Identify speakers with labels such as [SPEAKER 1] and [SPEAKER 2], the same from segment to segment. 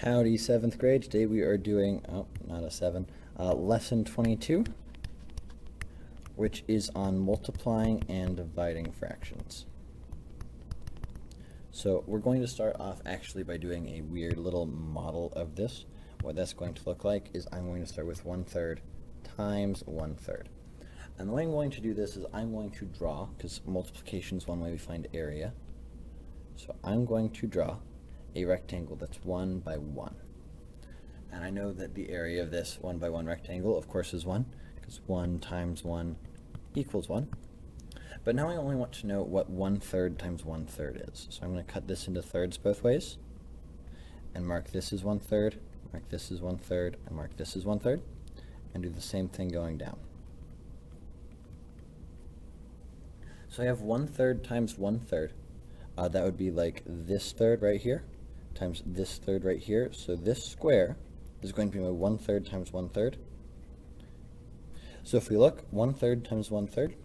[SPEAKER 1] Howdy, 7th grade. Today we are doing, not a 7, lesson 22, which is on multiplying and dividing fractions. So we're going to start off actually by doing a weird little model of this. What that's going to look like is I'm going to start with 1/3 times 1/3. And the way I'm going to do this is I'm going to draw, because multiplication is one way we find area. So I'm going to draw a rectangle that's 1 by 1. And I know that the area of this 1 by 1 rectangle, of course, is 1, because 1 times 1 equals 1. But now I only want to know what 1/3 times 1/3 is. So I'm going to cut this into thirds both ways, and mark this as 1/3, mark this as 1/3, and mark this as 1/3, and do the same thing going down. So I have 1/3 times 1/3. That would be like this third right here times this third right here. So this square is going to be my 1/3 times 1/3. So if we look, 1/3 times 1/3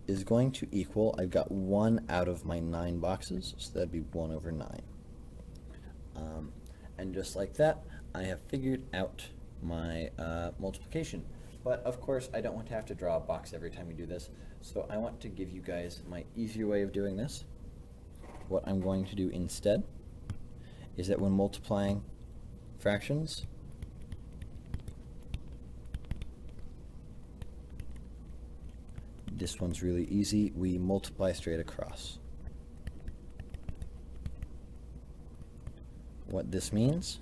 [SPEAKER 1] is going to equal, I've got 1 out of my 9 boxes, so that'd be 1/9. And just like that, I have figured out my multiplication. But of course, I don't want to have to draw a box every time we do this, so I want to give you guys my easier way of doing this. What I'm going to do instead is that when multiplying fractions, this one's really easy. We multiply straight across. What this means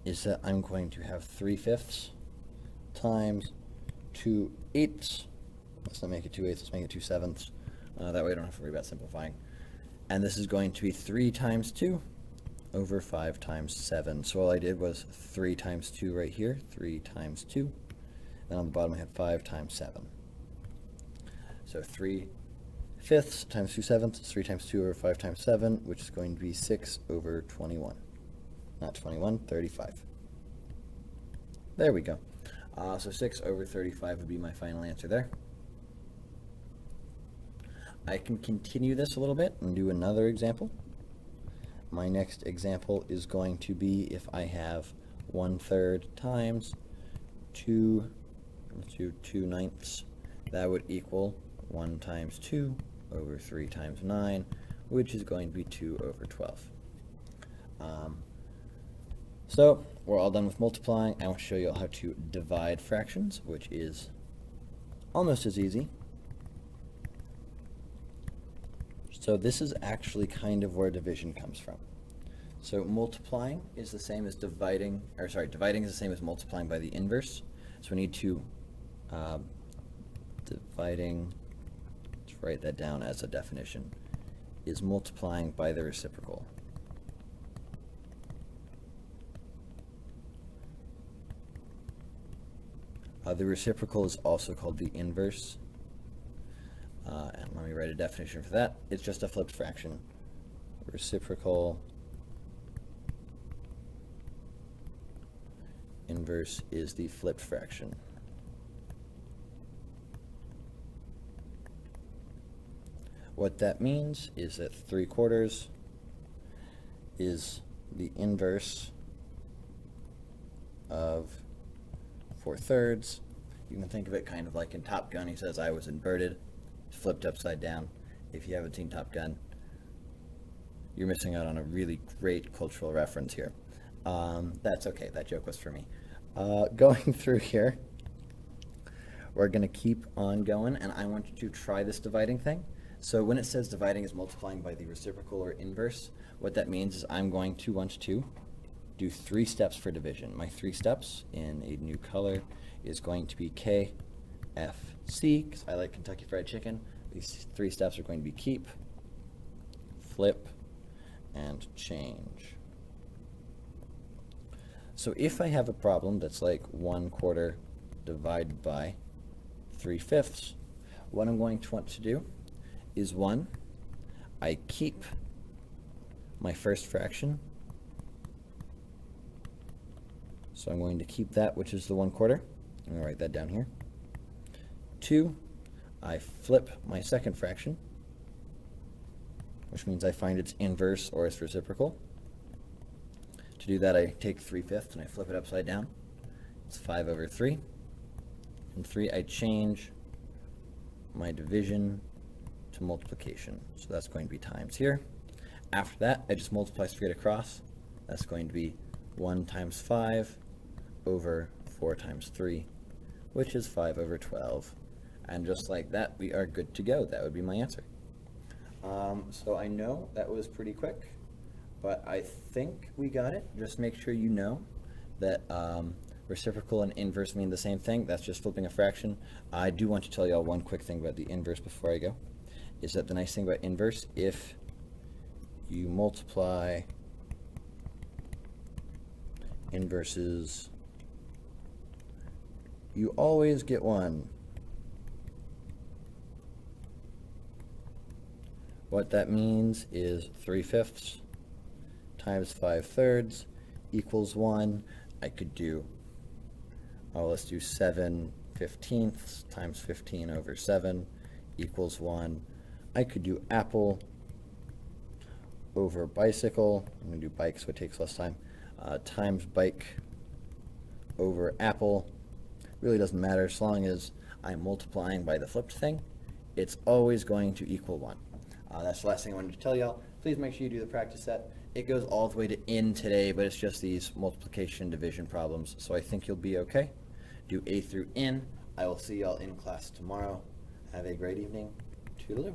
[SPEAKER 1] is that I'm going to have 3/5 times 2/8. Let's not make it 2/8, let's make it 2/7. That way I don't have to worry about simplifying. And this is going to be 3 times 2 over 5 times 7. So all I did was 3 times 2 right here, 3 times 2. And on the bottom I had 5 times 7. So 3/5 times 2/7 is 3 times 2 over 5 times 7, which is going to be 6 over 21. Not 21, 35. There we go. So 6 over 35 would be my final answer there. I can continue this a little bit and do another example. My next example is going to be if I have 1/3 times 2/9. That would equal 1 times 2 over 3 times 9, which is going to be 2 over 12. So we're all done with multiplying. I want to show you how to divide fractions, which is almost as easy. So this is actually kind of where division comes from. So multiplying is the same as dividing is the same as multiplying by the inverse. So we need to dividing, let's write that down as a definition, is multiplying by the reciprocal. The reciprocal is also called the inverse. And let me write a definition for that. It's just a flipped fraction. Reciprocal inverse is the flipped fraction. What that means is that 3/4 is the inverse of 4/3. You can think of it kind of like in Top Gun. He says, I was inverted, flipped upside down. If you haven't seen Top Gun, you're missing out on a really great cultural reference here. That's okay, that joke was for me. Going through here, we're going to keep on going, and I want you to try this dividing thing. So when it says dividing is multiplying by the reciprocal or inverse, what that means is I'm going to want to do 3 steps for division. My 3 steps in a new color is going to be KFC, because I like Kentucky Fried Chicken. These 3 steps are going to be keep, flip, and change. So if I have a problem that's like 1/4 divided by 3/5, what I'm going to want to do is, 1, I keep my first fraction. So I'm going to keep that, which is the 1/4. I'm going to write that down here. 2, I flip my second fraction, which means I find its inverse or its reciprocal. To do that, I take 3/5 and I flip it upside down. It's 5 over 3. In 3, I change my division to multiplication. So that's going to be times here. After that, I just multiply straight across. That's going to be 1 times 5 over 4 times 3, which is 5 over 12. And just like that, we are good to go. That would be my answer. So I know that was pretty quick, but I think we got it. Just make sure you know that reciprocal and inverse mean the same thing. That's just flipping a fraction. I do want to tell y'all one quick thing about the inverse before I go, is that the nice thing about inverse, if you multiply inverses, you always get 1. What that means is 3/5 times 5/3 equals 1. I could do, let's do 7/15 times 15 over 7 equals 1. I could do apple over bicycle. I'm going to do bike so it takes less time. Times bike over apple. Really doesn't matter as long as I'm multiplying by the flipped thing. It's always going to equal 1. That's the last thing I wanted to tell y'all. Please make sure you do the practice set. It goes all the way to n today, but it's just these multiplication division problems, so I think you'll be okay. Do A through n. I will see y'all in class tomorrow. Have a great evening. Toodaloo.